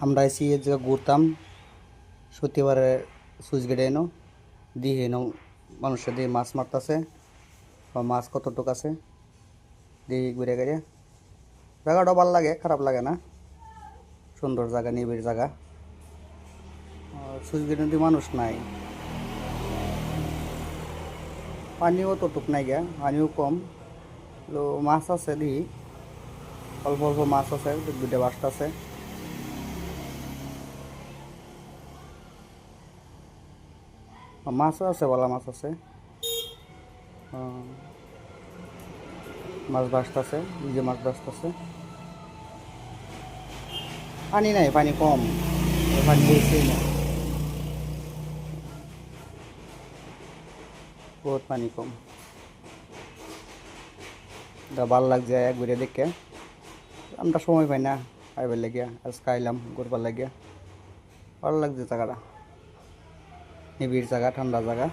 আমরা এসে এই জায়গা ঘুরতাম সত্যিবারে সুইচ গেটে এনো দিয়ে এনো মানুষের দিয়ে মাছ মারতেছে বা মাছ কতটুক আছে দিয়ে ঘুরে ঘুরে জায়গাটা ভালো লাগে, খারাপ লাগে না, সুন্দর জায়গা, নিবিড় জায়গা। সুইচ গেটে দিয়ে মানুষ নাই, পানিও ততটুক নাই গিয়া, পানিও কম, তো মাছ আছে দিই অল্প অল্প মাছ আছে, দুইটা বাসটা আছে। মাছও আছে, বলা মাছ আছে, মাছ ভাসতেছে, নিজে মাছ ভাসতেছে। পানি নাই, পানি কম, পানি বেশি না, বহুত পানি কম। ভাল লাগছে এক ঘুরে দেখে, আমরা সময় পাই না আইবার লাগিয়া, আজকে আইলাম ঘুরবার লাগিয়া। ভালো লাগছে জায়গাটা, নিবিড় জায়গা, ঠান্ডা জায়গা।